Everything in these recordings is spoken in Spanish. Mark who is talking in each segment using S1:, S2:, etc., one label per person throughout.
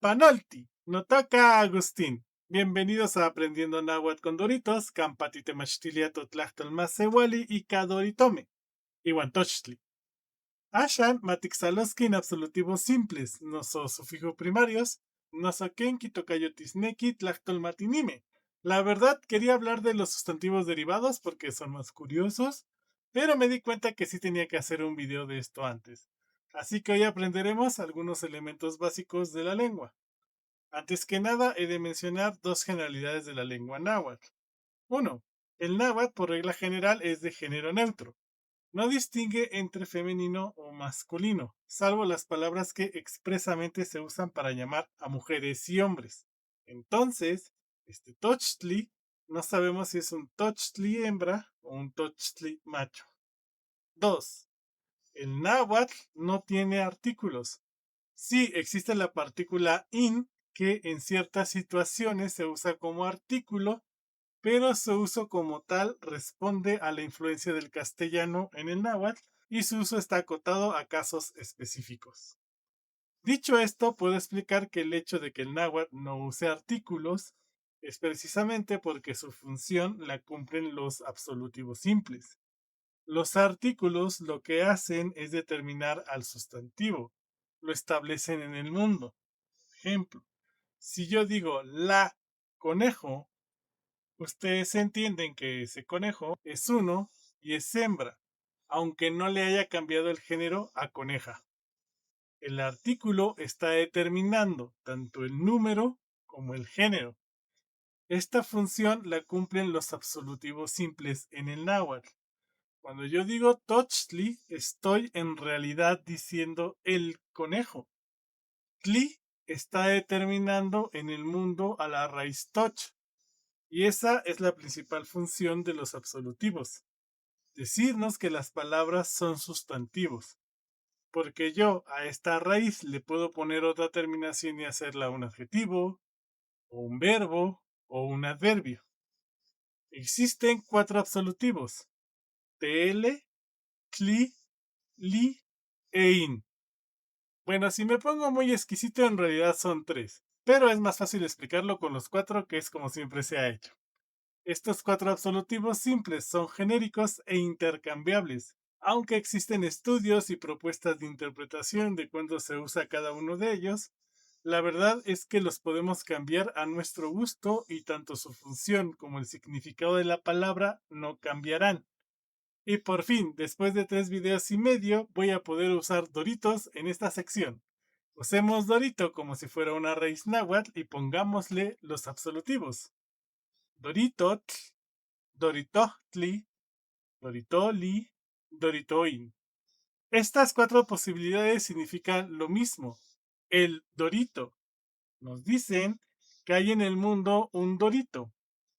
S1: Panolti, no toca Agustín. Bienvenidos a Aprendiendo Náhuatl con Doritos, Campati Temachtiliato Tlachtelmasewali y Kadoritome, Iwantochtli. Ashan Matixaloski en absolutivos simples, no so sufijo primarios, no so kenki tocayotisneki tlactolmatinime. La verdad quería hablar de los sustantivos derivados porque son más curiosos, pero me di cuenta que sí tenía que hacer un video de esto antes. Así que hoy aprenderemos algunos elementos básicos de la lengua. Antes que nada, he de mencionar dos generalidades de la lengua náhuatl. Uno, el náhuatl por regla general es de género neutro. No distingue entre femenino o masculino, salvo las palabras que expresamente se usan para llamar a mujeres y hombres. Entonces, este tochtli no sabemos si es un tochtli hembra o un tochtli macho. 2. El náhuatl no tiene artículos. Sí, existe la partícula in, que en ciertas situaciones se usa como artículo, pero su uso como tal responde a la influencia del castellano en el náhuatl y su uso está acotado a casos específicos. Dicho esto, puedo explicar que el hecho de que el náhuatl no use artículos es precisamente porque su función la cumplen los absolutivos simples. Los artículos lo que hacen es determinar al sustantivo, lo establecen en el mundo. Ejemplo, si yo digo la conejo, ustedes entienden que ese conejo es uno y es hembra, aunque no le haya cambiado el género a coneja. El artículo está determinando tanto el número como el género. Esta función la cumplen los absolutivos simples en el náhuatl. Cuando yo digo tochtli, estoy en realidad diciendo el conejo. Tli está determinando en el mundo a la raíz toch, y esa es la principal función de los absolutivos, decirnos que las palabras son sustantivos, porque yo a esta raíz le puedo poner otra terminación y hacerla un adjetivo, o un verbo, o un adverbio. Existen 4 absolutivos: tl, tli, li e in. Bueno, si me pongo muy exquisito, en realidad son 3, pero es más fácil explicarlo con los 4, que es como siempre se ha hecho. Estos 4 absolutivos simples son genéricos e intercambiables, aunque existen estudios y propuestas de interpretación de cuándo se usa cada uno de ellos. La verdad es que los podemos cambiar a nuestro gusto y tanto su función como el significado de la palabra no cambiarán. Y por fin, después de 3 videos y medio, voy a poder usar Doritos en esta sección. Usemos Dorito como si fuera una raíz náhuatl y pongámosle los absolutivos: Doritotl, Doritohtli, Doritoli, Doritoin. Estas 4 posibilidades significan lo mismo: el Dorito. Nos dicen que hay en el mundo un Dorito.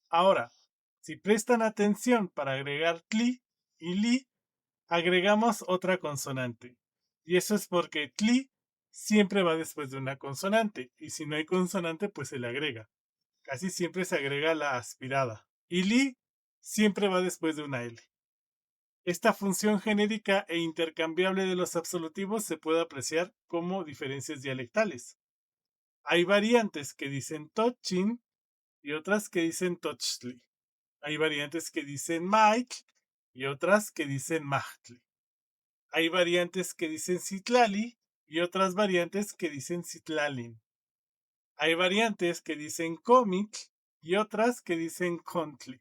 S1: Ahora, si prestan atención, para agregar tli y li, agregamos otra consonante. Y eso es porque tli siempre va después de una consonante, y si no hay consonante, pues se le agrega. Casi siempre se agrega la aspirada. Y li siempre va después de una L. Esta función genérica e intercambiable de los absolutivos se puede apreciar como diferencias dialectales. Hay variantes que dicen tochin y otras que dicen tochtli. Hay variantes que dicen maitl y otras que dicen machtli. Hay variantes que dicen citlali y otras variantes que dicen citlalin. Hay variantes que dicen comitl y otras que dicen contli.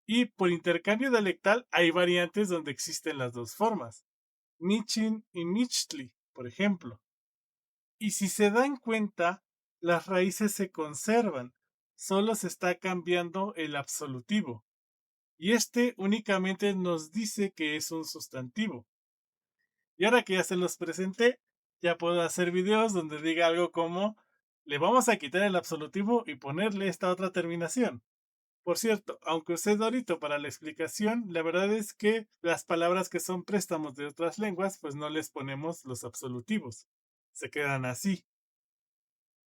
S1: Y por intercambio dialectal hay variantes donde existen las dos formas: michin y michtli, por ejemplo. Y si se dan cuenta, las raíces se conservan, solo se está cambiando el absolutivo. Y este únicamente nos dice que es un sustantivo. Y ahora que ya se los presenté, ya puedo hacer videos donde diga algo como: le vamos a quitar el absolutivo y ponerle esta otra terminación. Por cierto, aunque usé Dorito para la explicación, la verdad es que las palabras que son préstamos de otras lenguas, pues no les ponemos los absolutivos. Se quedan así.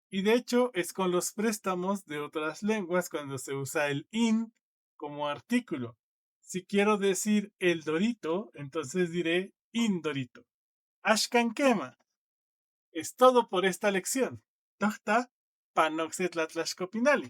S1: Y de hecho es con los préstamos de otras lenguas cuando se usa el in como artículo. Si quiero decir el Dorito, entonces diré in Dorito. Ashkan Kema. Es todo por esta lección. Tohta, panoxetlatlashkopinali.